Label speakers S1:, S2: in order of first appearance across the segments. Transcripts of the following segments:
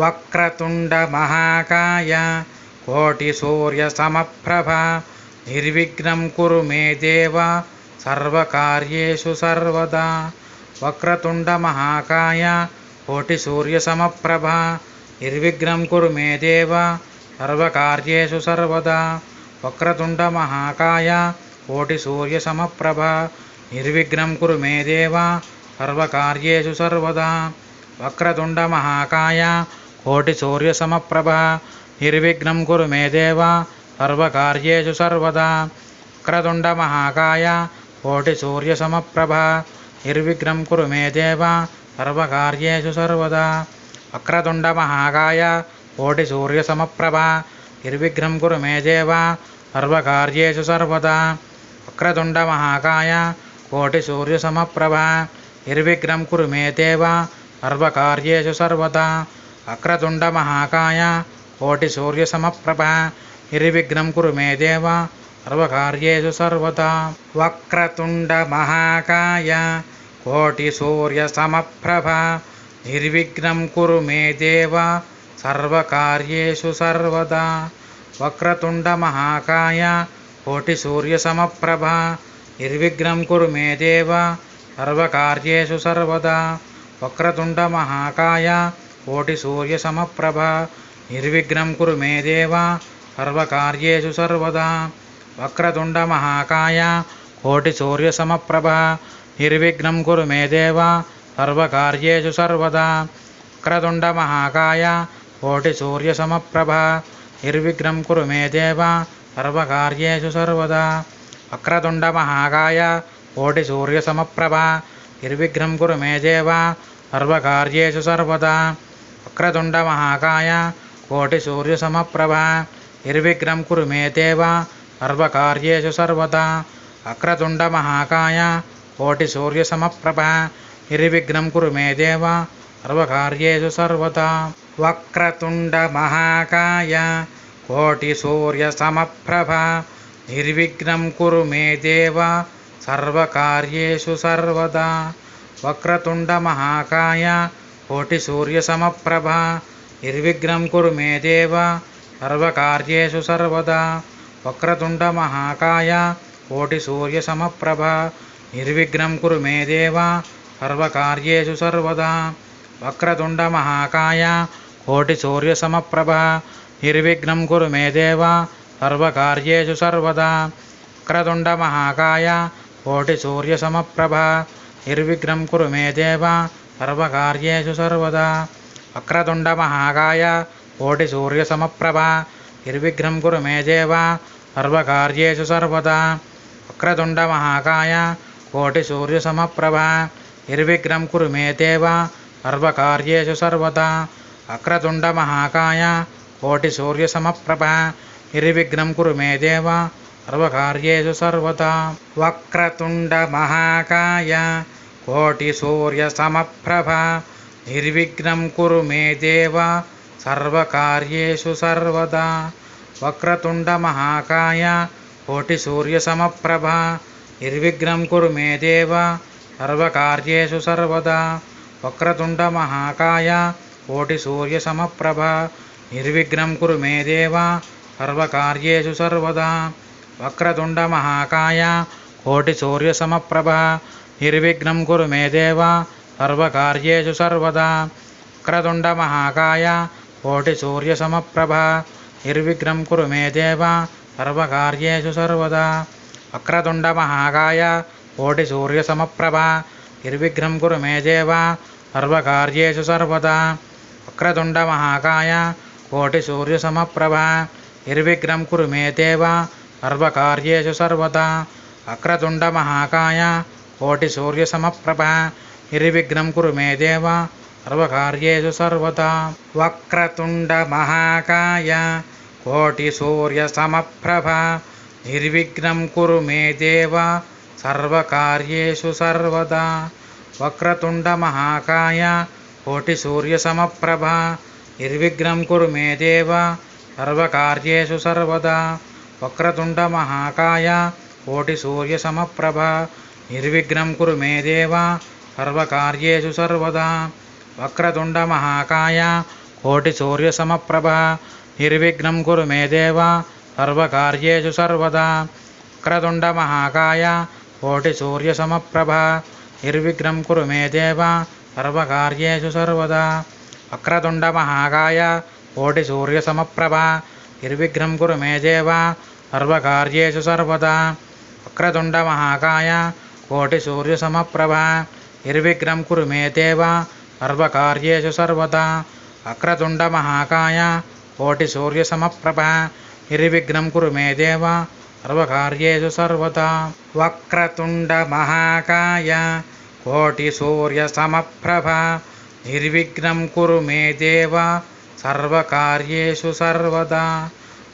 S1: వక్రతుండ మహాకాయ కోటి సూర్య సమప్రభ నిర్విఘ్నం కురు మే దేవ సర్వకార్యేషు సర్వదా. వక్రతుండ మహాకాయ కోటి సూర్య సమప్రభ నిర్విఘ్నం కురు మే దేవ సర్వకార్యేషు సర్వదా. వక్రతుండ మహాకాయ కోటి సూర్య సమప్రభ నిర్విఘ్నం కురు మే దేవ సర్వకార్యేషు సర్వదా. వక్రతుండ మహాకాయ కోటి సూర్య సమప్రభ నిర్విఘ్నం కురు మే దేవ సర్వకార్యేషు సర్వదా. వక్రతుండ మహాకాయ కోటి సూర్య సమప్రభ నిర్విఘ్నం కురు మే దేవ సర్వకార్యేషు సర్వదా. వక్రతుండ మహాకాయ కోటి సూర్య సమప్రభ నిర్విఘ్నం కురు మే దేవ సర్వకార్యేషు సర్వదా. వక్రతుండ మహాకాయ కోటి సూర్య సమప్రభ నిర్విఘ్నం కురు మే దేవ సర్వకార్యేషు సర్వదా. వక్రతుండ మహాకాయ కోటి సూర్య సమప్రభ నిర్విఘ్నం కురు మే దేవ సర్వకార్యేషు సర్వదా. వక్రతుండ మహాకాయ కోటి సూర్య సమప్రభ నిర్విఘ్నం కురు మే దేవ సర్వకార్యేషు సర్వదా. వక్రతుండ మహాకాయ కోటి సూర్య సమప్రభ నిర్విఘ్నం కురు మే దేవ సర్వకార్యేషు సర్వదా. వక్రతుండ మహాకాయ కోటి సూర్య సమప్రభ నిర్విఘ్నం కురు మే దేవ సర్వకార్యేషు సర్వదా. వక్రతుండ మహాకాయ కోటి సూర్య సమప్రభ నిర్విఘ్నం కురు మే దేవ సర్వకార్యేషు సర్వదా. వక్రతుండ మహాకాయ కోటి సూర్య సమప్రభ నిర్విఘ్నం కురు మే దేవ సర్వకార్యేషు సర్వదా. వక్రతుండ మహాకాయ కోటి సూర్య సమప్రభ నిర్విఘ్నం కురు మే దేవ సర్వకార్యేషు సర్వదా. వక్రతుండ మహాకాయ కోటి సూర్య సమప్రభ నిర్విఘ్నం కురు మే దేవ సర్వకార్యేషు సర్వదా. వక్రతుండ మహాకాయ కోటి సూర్య సమప్రభ నిర్విఘ్నం కురు మే దేవ సర్వకార్యేషు సర్వదా. వక్రతుండ మహాకాయ కోటి సూర్య సమప్రభ నిర్విఘ్నం కురు మే దేవ సర్వకార్యేషు సర్వదా. వక్రతుండ మహాకాయ కోటి సూర్య సమప్రభ నిర్విఘ్నం కురు మే దేవ సర్వకార్యేషు సర్వదా. వక్రతుండ మహాకాయ కోటి సూర్య సమప్రభ నిర్విఘ్నం కురు మే దేవ సర్వకార్యేషు సర్వదా. వక్రతుండ మహాకాయ కోటి సూర్య సమప్రభ నిర్విఘ్నం కురు మే దేవ సర్వకార్యేషు సర్వదా. వక్రతుండ మహాకాయ కోటి సూర్య సమప్రభ నిర్విఘ్నం కురు మే దేవ సర్వకార్యేషు సర్వదా. వక్రతుండ మహాకాయ కోటి సూర్య సమప్రభ నిర్విఘ్నం కురు మే దేవ సర్వకార్యేషు సర్వదా. వక్రతుండ మహాకాయ కోటి సూర్య సమప్రభ నిర్విఘ్నం కురు మే దేవ సర్వకార్యేషు సర్వదా. వక్రతుండ మహాకాయ కోటి సూర్య సమప్రభ నిర్విఘ్నం కురు మే దేవ సర్వకార్యేషు సర్వదా. వక్రతుండ మహాకాయ కోటి సూర్య సమప్రభ నిర్విఘ్నం కురు మే దేవ సర్వకార్యేషు సర్వదా. వక్రతుండ మహాకాయ కోటి సూర్య సమప్రభ నిర్విఘ్నం కురు మే దేవ సర్వకార్యేషు సర్వదా. వక్రతుండ మహాకాయ కోటి సూర్య సమప్రభ నిర్విఘ్నం కురు మే దేవ సర్వకార్యేషు సర్వదా. వక్రతుండ మహాకాయ కోటి సూర్య సమప్రభ నిర్విఘ్నం కురు మే దేవ సర్వకార్యేషు సర్వదా. వక్రతుండ మహాకాయ కోటి సూర్య సమప్రభ నిర్విఘ్నం కురు మే దేవ సర్వకార్యేషు సర్వదా. వక్రతుండ మహాకాయ కోటి సూర్య సమప్రభ నిర్విఘ్నం కురు మే దేవ సర్వకార్యేషు సర్వదా. వక్రతుండ మహాకాయ కోటి సూర్య సమప్రభ నిర్విఘ్నం కురు మే దేవ సర్వకార్యేషు సర్వదా. వక్రతుండ మహాకాయ కోటి సూర్య సమప్రభ నిర్విఘ్నం కురు మే దేవ సర్వకార్యేషు సర్వదా. వక్రతుండ మహాకాయ కోటి సూర్య సమప్రభ నిర్విఘ్నం కురు మే దేవ సర్వకార్యేషు సర్వదా. వక్రతుండ మహాకాయ కోటి సూర్య సమప్రభ నిర్విఘ్నం కురు మే దేవ సర్వకార్యేషు సర్వదా. వక్రతుండ మహాకాయ కోటి సూర్య సమప్రభ నిర్విఘ్నం కురు మే దేవ సర్వకార్యేషు సర్వదా. వక్రతుండ మహాకాయ कोटिसूर्यसमप्रभा निर्विघ्नं कुरु मे देव सर्वकार्येषु सर्वदा वक्रतुण्डमहाकाय कोटिसूर्यसमप्रभा निर्विघ्नं कुरु मे देव सर्वकार्येषु सर्वदा वक्रतुण्डमहाकाय कोटिसूर्यसमप्रभा निर्विघ्नं कुरु मे देव सर्वकार्येषु सर्वदा वक्रतुण्डमहाकाय कोटिसूर्यसमप्रभा निर्विघ्नं कुरु मे देव सर्वकार्येषु सर्वदा वक्रतुण्डमहाकाय कोटिसूर्यसमप्रभा निर्विघ्नं कुरु मे देव सर्वकार्येषु सर्वदा वक्रतुण्डमहाकाय कोटिसूर्यसमप्रभा निर्विघ्नं कुरु मे देव सर्वकार्येषु सर्वदा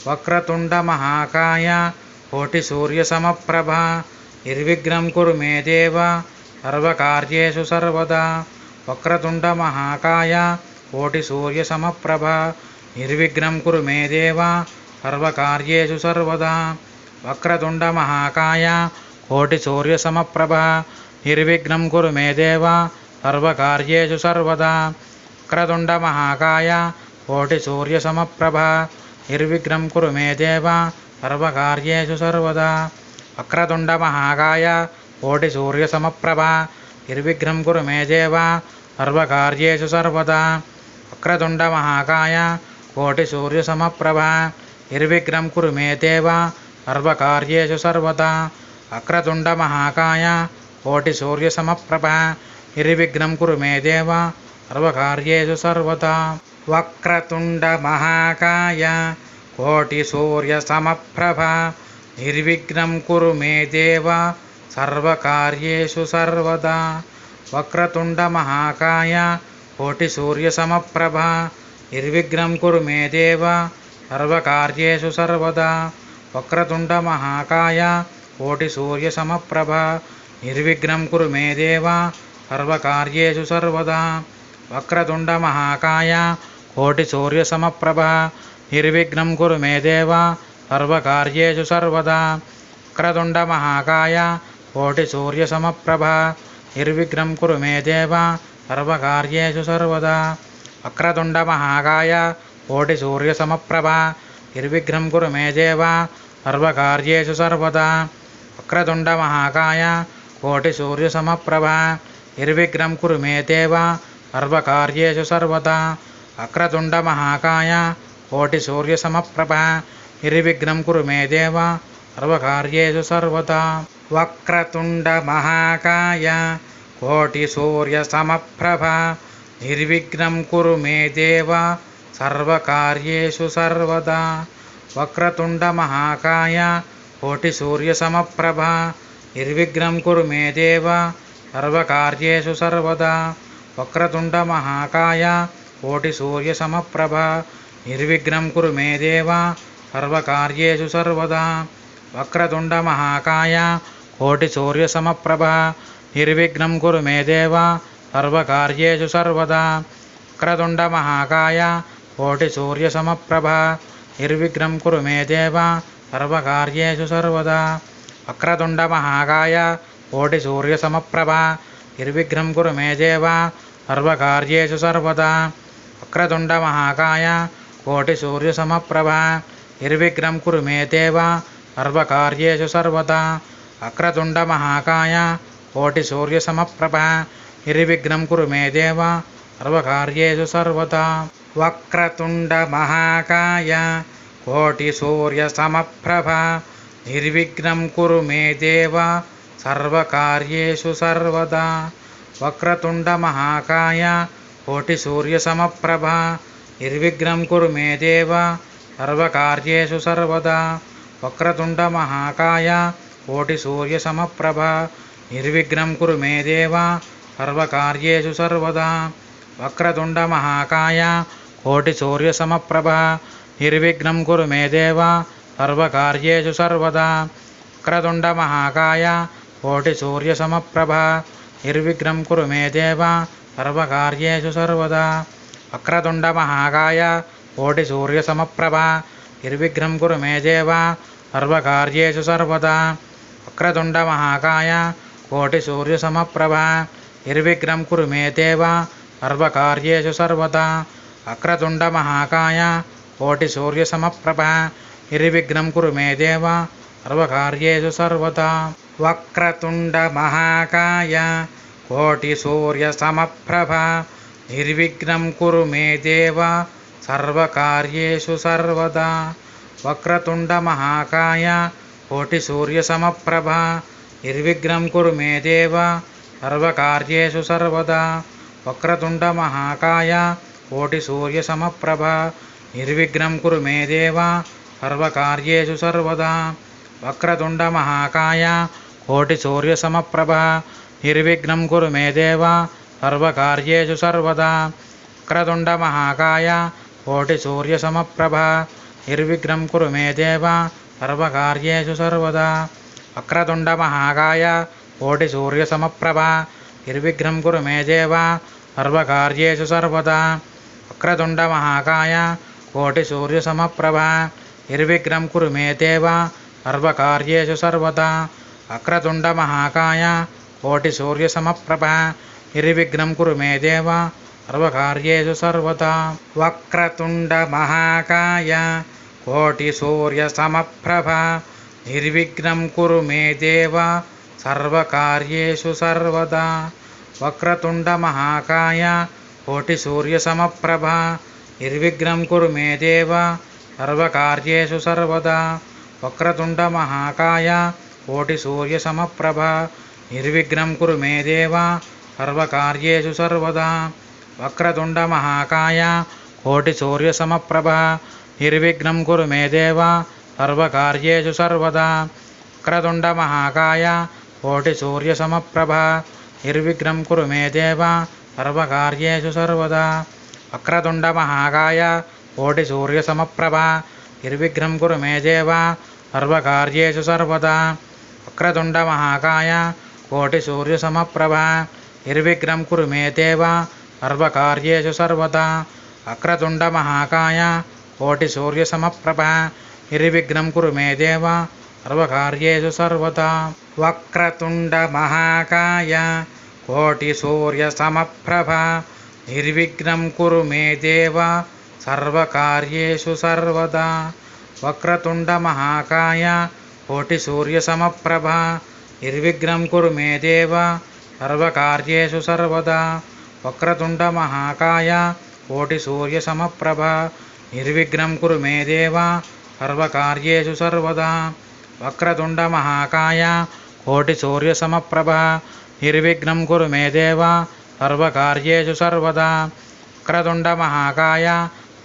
S1: वक्रतुण्डमहाकाय कोटिसूर्यसमप्रभा निर्विघ्नं कुरु मे देव सर्वकार्येषु सर्वदा वक्रतुण्डमहाकाय कोटिसूर्यसमप्रभा निर्विघ्नं कुरु मे देव सर्वकार्येषु सर्वदा वक्रतुण्डमहाकाय कोटिसूर्यसमप्रभा निर्विघ्नं कुरु मे देव सर्वकार्येषु सर्वदा वक्रतुण्डमहाकाय कोटिसूर्यसमप्रभा निर्विघ्नं कुरु मे देव सर्वकार्येषु सर्वदा वक्रतुण्डमहाकाय कोटिसूर्यसमप्रभा निर्विघ्नं कुरु मे देव सर्वकार्येषु सर्वदा वक्रतुण्डमहाकाय कोटिसूर्यसमप्रभा निर्विघ्नं कुरु मे देव सर्वकार्येषु सर्वदा वक्रतुण्डमहाकाय कोटिसूर्यसमप्रभा निर्विघ्नं कुरु मे देव सर्वकार्येषु सर्वदा वक्रतुण्डमहाकाय कोटिसूर्यसमप्रभा निर्विघ्नं कुरु मे देव सर्वकार्येषु सर्वदा वक्रतुण्डमहाकाय कोटिसूर्यसमप्रभा निर्विघ्नं कुरु मे देव सर्वकार्येषु सर्वदा वक्रतुण्डमहाकाय कोटिसूर्यसमप्रभा निर्विघ्नं कुरु मे देव सर्वकार्येषु सर्वदा वक्रतुण्डमहाकाय कोटिसूर्यसमप्रभा निर्विघ्नं कुरु मे देव सर्वकार्येषु सर्वदा वक्रतुण्डमहाकाय कोटिसूर्यसमप्रभा निर्विघ्नं कुरु मे देव सर्वकार्येषु सर्वदा वक्रतुण्डमहाकाय कोटिसूर्यसमप्रभा निर्विघ्नं कुरु मे देव सर्वकार्येषु सर्वदा वक्रतुण्डमहाकाय कोटिसूर्यसमप्रभा निर्विघ्नं कुरु मे देव सर्वकार्येषु सर्वदा वक्रतुण्डमहाकाय कोटिसूर्यसमप्रभा निर्विघ्नं कुरु मे देव सर्वकार्येषु सर्वदा वक्रतुण्डमहाकाय कोटिसूर्यसमप्रभा निर्विघ्नं कुरु मे देव सर्वकार्येषु सर्वदा वक्रतुण्डमहाकाय कोटिसूर्यसमप्रभा निर्विघ्नं कुरु मे देव सर्वकार्येषु सर्वदा वक्रतुण्डमहाकाय कोटिसूर्यसमप्रभा निर्विघ्नं कुरु मे देव सर्वकार्येषु सर्वदा वक्रतुण्डमहाकाय कोटिसूर्यसमप्रभा निर्विघ्नं कुरु मे देव सर्वकार्येषु सर्वदा वक्रतुण्डमहाकाय कोटिसूर्यसमप्रभा निर्विघ्नं कुरु मे देव सर्वकार्येषु सर्वदा वक्रतुण्डमहाकाय कोटिसूर्यसमप्रभा निर्विघ्नं कुरु मे देव सर्वकार्येषु सर्वदा वक्रतुण्डमहाकाय कोटिसूर्यसमप्रभा निर्विघ्नं कुरु मे देव सर्वकार्येषु सर्वदा वक्रतुण्डमहाकाय कोटिसूर्यसमप्रभा निर्विघ्नं कुरु मे देव सर्वकार्येषु सर्वदा वक्रतुण्डमहाकाय कोटिसूर्यसमप्रभा निर्विघ्नं कुरु मे देव सर्वकार्येषु सर्वदा वक्रतुण्डमहाकाय कोटिसूर्यसमप्रभा निर्विघ्नं कुरु मे देव सर्वकार्येषु सर्वदा वक्रतुण्डमहाकाय कोटिसूर्यसमप्रभा निर्विघ्नं कुरु मे देव सर्वकार्येषु सर्वदा वक्रतुण्डमहाकाय कोटिसूर्यसमप्रभा निर्विघ्नं कुरु मे देव सर्वकार्येषु सर्वदा वक्रतुण्डमहाकाय कोटिसूर्यसमप्रभा निर्विघ्नं कुरु मे देव सर्वकार्येषु सर्वदा वक्रतुण्डमहाकाय कोटिसूर्यसमप्रभा निर्विघ्नं कुरु मे देव सर्वकार्येषु सर्वदा वक्रतुण्डमहाकाय कोटिसूर्यसमप्रभा निर्विघ्नं कुरु मे देव सर्वकार्येषु सर्वदा వక్రతుండమహాకాయ కోటిసూర్యసమప్రభ నిర్విఘ్నం కురు మే దేవ సర్వకార్యేషు సర్వదా. వక్రతుండమహాకాయ కోటిసూర్యసమప్రభ నిర్విఘ్నం కురు మే దేవ సర్వకార్యేషు సర్వదా. వక్రతుండమహాకాయ కోటిసూర్యసమప్రభ నిర్విఘ్నం కురు మే దేవ సర్వకార్యేషు సర్వదా. వక్రతుండమహాకాయ కోటిసూర్యసమప్రభ నిర్విఘ్నం కురు మే దేవ సర్వకార్యేషు సర్వదా. వక్రతుండమహాకాయ కోటిసూర్యసమప్రభ నిర్విఘ్నం కురు మే దేవ సర్వకార్యేషు సర్వదా. వక్రతుండమహాకాయ కోటిసూర్యసమప్రభ నిర్విఘ్నం కురు మే దేవ సర్వకార్యేషు సర్వదా. వక్రతుండమహాకాయ కోటిసూర్యసమప్రభ నిర్విఘ్నం కురు మే దేవ సర్వకార్యేషు సర్వదా. వక్రతుండమహాకాయ కోటిసూర్యసమప్రభ నిర్విఘ్నం కురు మే దేవ సర్వకార్యేషు సర్వదా. వక్రతుండమహాకాయ కోటిసూర్యసమప్రభ నిర్విఘ్నం కురు మే దేవ సర్వకార్యేషు సర్వదా. వక్రతుండమహాకాయ కోటిసూర్యసమప్రభ నిర్విఘ్నం కురు మే దేవ సర్వకార్యేషు సర్వదా. వక్రతుండమహాకాయ కోటిసూర్యసమప్రభ నిర్విఘ్నం కురు మే దేవ సర్వకార్యేషు సర్వదా. వక్రతుండమహాకాయ కోటిసూర్యసమప్రభ నిర్విఘ్నం కురు మే దేవ సర్వకార్యేషు సర్వదా. వక్రతుండమహాకాయ కోటిసూర్యసమప్రభ నిర్విఘ్నం కురు మే దేవ సర్వకార్యేషు సర్వదా. వక్రతుండమహాకాయ కోటిసూర్యసమప్రభ నిర్విఘ్నం కురు మే దేవ సర్వకార్యేషు సర్వదా. వక్రతుండమహాకాయ కోటిసూర్యసమప్రభ నిర్విఘ్నం కురు మే దేవ సర్వకార్యేషు సర్వదా. వక్రతుండమహాకాయ కోటిసూర్యసమప్రభ నిర్విఘ్నం కురు మే దేవ సర్వకార్యేషు సర్వదా. వక్రతుండమహాకాయ కోటిసూర్యసమప్రభ నిర్విఘ్నం కురు మే దేవ సర్వకార్యేషు సర్వదా. వక్రతుండమహాకాయ కోటిసూర్యసమప్రభ నిర్విఘ్నం కురు మే దేవ సర్వకార్యేషు సర్వదా. వక్రతుండమహాకాయ కోటిసూర్యసమప్రభ నిర్విఘ్నం కురు మే దేవ సర్వకార్యేషు సర్వదా. వక్రతుండమహాకాయ కోటిసూర్యసమప్రభ నిర్విఘ్నం కురు మే దేవ సర్వకార్యేషు సర్వదా. వక్రతుండమహాకాయ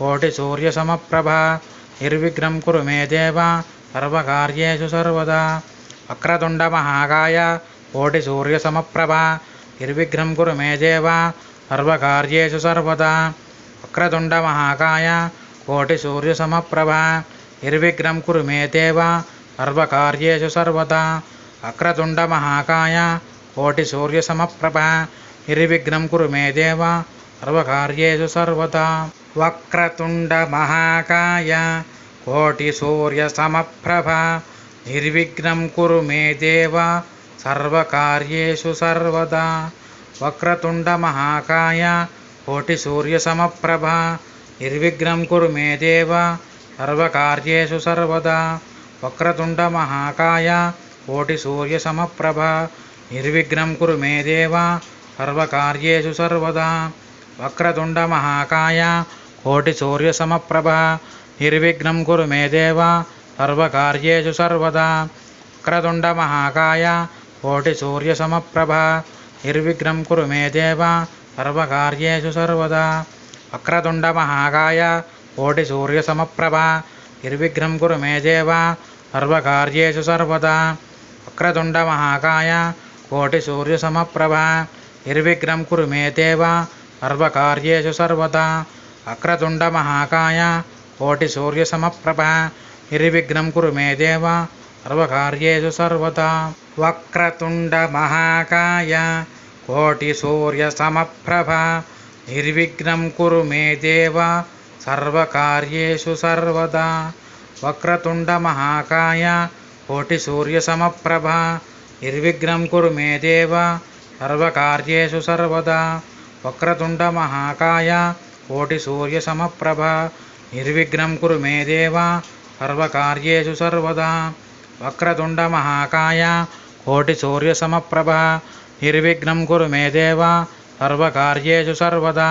S1: కోటిసూర్యసమప్రభ నిర్విఘ్నం కురు మే దేవ సర్వకార్యేషు సర్వదా. వక్రతుండమహాకాయ కోటిసూర్యసమప్రభ నిర్విఘ్నం కురు మే దేవ సర్వకార్యేషు సర్వదా. వక్రతుండమహాకాయ కోటిసూర్యసమప్రభ నిర్విఘ్నం కురు మే దేవ సర్వకార్యేషు సర్వదా. వక్రతుండమహాకాయ కోటిసూర్యసమప్రభ నిర్విఘ్నం కురు మే దేవ సర్వకార్యేషు సర్వదా. వక్రతుండమహాకాయ కోటిసూర్యసమప్రభ నిర్విఘ్నం కురు మే దేవ సర్వకార్యేషు సర్వదా. వక్రతుండమహాకాయ కోటిసూర్యసమప్రభ నిర్విఘ్నం కురు మే దేవ సర్వకార్యేషు సర్వదా. వక్రతుండమహాకాయ కోటిసూర్యసమప్రభ నిర్విఘ్నం కురు మే దేవ సర్వకార్యేషు సర్వదా. వక్రతుండమహాకాయ కోటిసూర్యసమప్రభ నిర్విఘ్నం కురు మే దేవ సర్వకార్యేషు సర్వదా. వక్రతుండమహాకాయ కోటిసూర్యసమప్రభ నిర్విఘ్నం కురు మే దేవ సర్వకార్యేషు సర్వదా. వక్రతుండమహాకాయ కోటిసూర్యసమప్రభ నిర్విఘ్నం కురు మే దేవ సర్వకార్యేషు సర్వదా. వక్రతుండమహాకాయ కోటిసూర్యసమప్రభ నిర్విఘ్నం కురు మే దేవ సర్వకార్యేషు సర్వదా. వక్రతుండమహాకాయ కోటిసూర్యసమప్రభ నిర్విఘ్నం కురు మే దేవ సర్వకార్యేషు సర్వదా. వక్రతుండమహాకాయ కోటిసూర్యసమప్రభ నిర్విఘ్నం కురు మే దేవ సర్వకార్యేషు సర్వదా. వక్రతుండమహాకాయ కోటిసూర్యసమప్రభ నిర్విఘ్నం కురు మే దేవ సర్వకార్యేషు సర్వదా. వక్రతుండమహాకాయ కోటిసూర్యసమప్రభ నిర్విఘ్నం కురు మే దేవ సర్వకార్యేషు సర్వదా. వక్రతుండమహాకాయ कोटिसूर्यसमप्रभा निर्विघ्नं कुरु मे देव सर्वकार्येषु सर्वदा वक्रतुण्डमहाकाय कोटिसूर्यसमप्रभा निर्विघ्नं कुरु मे देव सर्वकार्येषु सर्वदा